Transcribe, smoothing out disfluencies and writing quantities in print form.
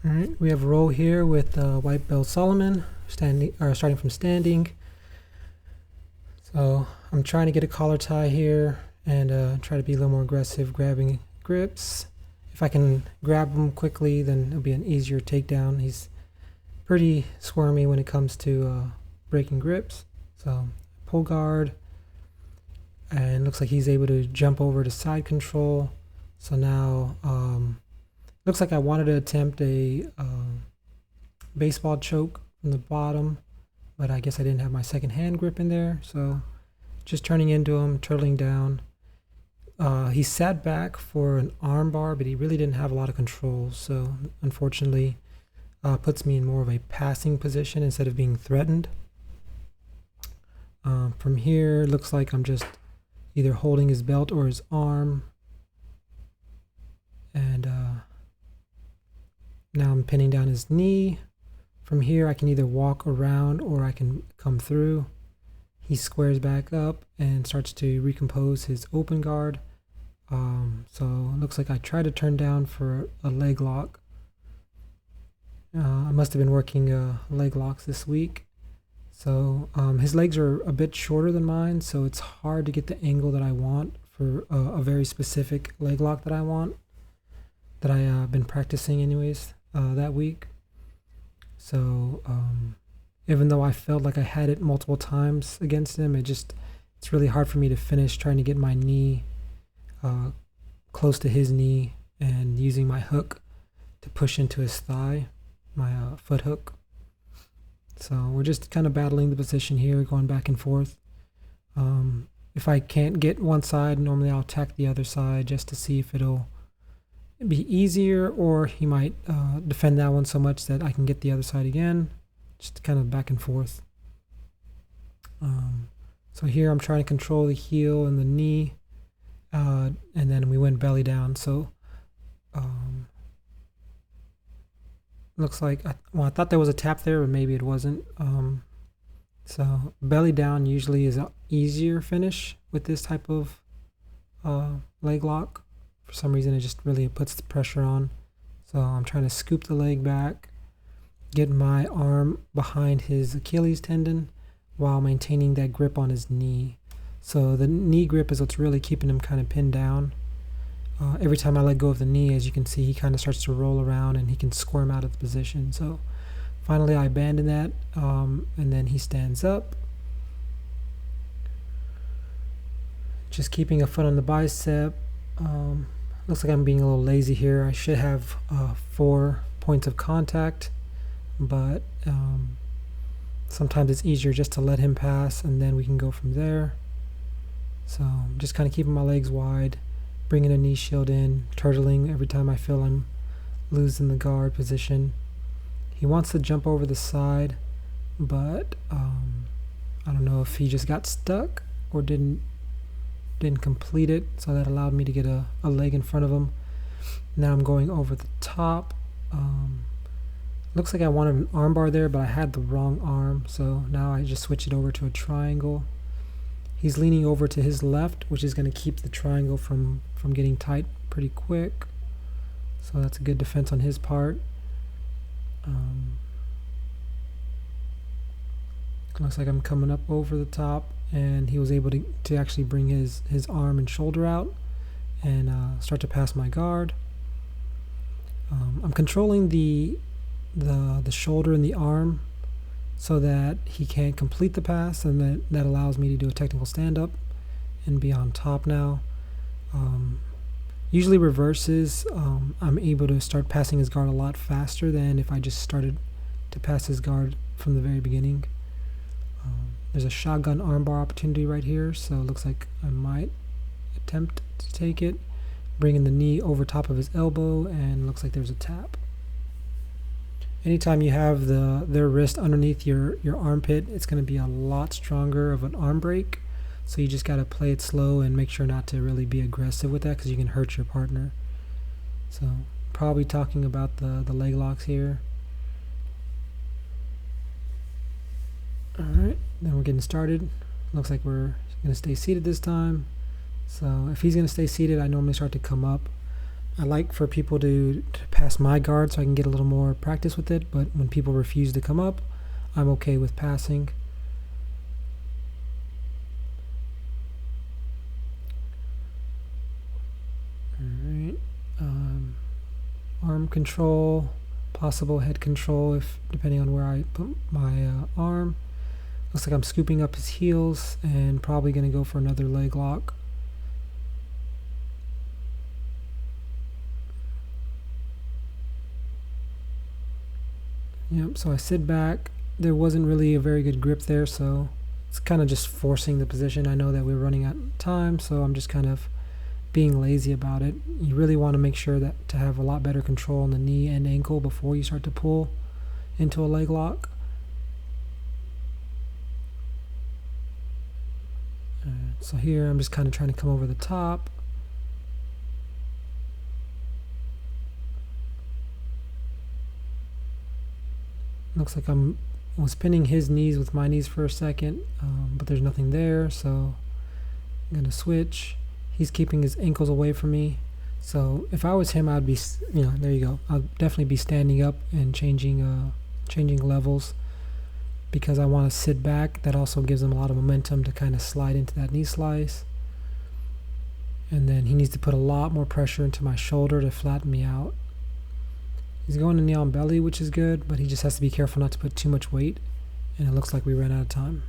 All right, we have a roll here with white belt Solomon starting from standing. So I'm trying to get a collar tie here and try to be a little more aggressive grabbing grips. If I can grab him quickly, then it'll be an easier takedown. He's pretty squirmy when it comes to breaking grips. So pull guard, and looks like he's able to jump over to side control. So now looks like I wanted to attempt a baseball choke from the bottom, but I guess I didn't have my second hand grip in there. So just turning into him, turtling down. He sat back for an arm bar, but he really didn't have a lot of control. So unfortunately, puts me in more of a passing position instead of being threatened. From here, looks like I'm just either holding his belt or his arm. And now I'm pinning down his knee. From here, I can either walk around or I can come through. He squares back up and starts to recompose his open guard. So it looks like I tried to turn down for a leg lock. I must have been working leg locks this week. So his legs are a bit shorter than mine, so it's hard to get the angle that I want for a very specific leg lock that I want, that I've been practicing anyways that week. So even though I felt like I had it multiple times against him, it's really hard for me to finish trying to get my knee close to his knee and using my hook to push into his thigh, my foot hook. So we're just kind of battling the position here, going back and forth. If I can't get one side, normally I'll attack the other side just to see if it'll be easier, or he might defend that one so much that I can get the other side again. Just kind of back and forth. So here I'm trying to control the heel and the knee, and then we went belly down. So looks like I thought there was a tap there, but maybe it wasn't. So belly down usually is an easier finish with this type of leg lock. For some reason, it just really puts the pressure on. So I'm trying to scoop the leg back, get my arm behind his Achilles tendon while maintaining that grip on his knee. So the knee grip is what's really keeping him kind of pinned down. Every time I let go of the knee, as you can see, he kind of starts to roll around and he can squirm out of the position. So finally I abandon that, and then he stands up. Just keeping a foot on the bicep. Looks like I'm being a little lazy here. I should have 4 points of contact, but sometimes it's easier just to let him pass and then we can go from there. So I'm just kind of keeping my legs wide, bringing a knee shield in, turtling every time I feel I'm losing the guard position. He wants to jump over the side, but I don't know if he just got stuck or didn't complete it, so that allowed me to get a leg in front of him. Now I'm going over the top. Looks like I wanted an arm bar there, but I had the wrong arm, so now I just switch it over to a triangle. He's leaning over to his left, which is going to keep the triangle from getting tight pretty quick. So that's a good defense on his part. Looks like I'm coming up over the top, and he was able to actually bring his arm and shoulder out and start to pass my guard. I'm controlling the shoulder and the arm so that he can't complete the pass, and that allows me to do a technical stand-up and be on top now. Usually reverses, I'm able to start passing his guard a lot faster than if I just started to pass his guard from the very beginning. There's a shotgun armbar opportunity right here, so it looks like I might attempt to take it, bringing the knee over top of his elbow, and looks like there's a tap. Anytime you have their wrist underneath your armpit, it's going to be a lot stronger of an arm break. So you just got to play it slow and make sure not to really be aggressive with that, because you can hurt your partner. So probably talking about the leg locks here. Alright, then we're getting started. Looks like we're going to stay seated this time. So if he's going to stay seated, I normally start to come up. I like for people to pass my guard so I can get a little more practice with it, but when people refuse to come up, I'm okay with passing. Alright. Arm control, possible head control if depending on where I put my arm. Looks like I'm scooping up his heels and probably going to go for another leg lock. Yep, so I sit back. There wasn't really a very good grip there, so it's kind of just forcing the position. I know that we're running out of time, so I'm just kind of being lazy about it. You really want to make sure that to have a lot better control on the knee and ankle before you start to pull into a leg lock. So here I'm just kind of trying to come over the top. Looks like was pinning his knees with my knees for a second, but there's nothing there, so I'm gonna switch. He's keeping his ankles away from me, so if I was him, I'd be, there you go. I'll definitely be standing up and changing levels because I want to sit back. That also gives him a lot of momentum to kind of slide into that knee slice, and then he needs to put a lot more pressure into my shoulder to flatten me out. He's going to knee on belly, which is good, but he just has to be careful not to put too much weight, and it looks like we ran out of time.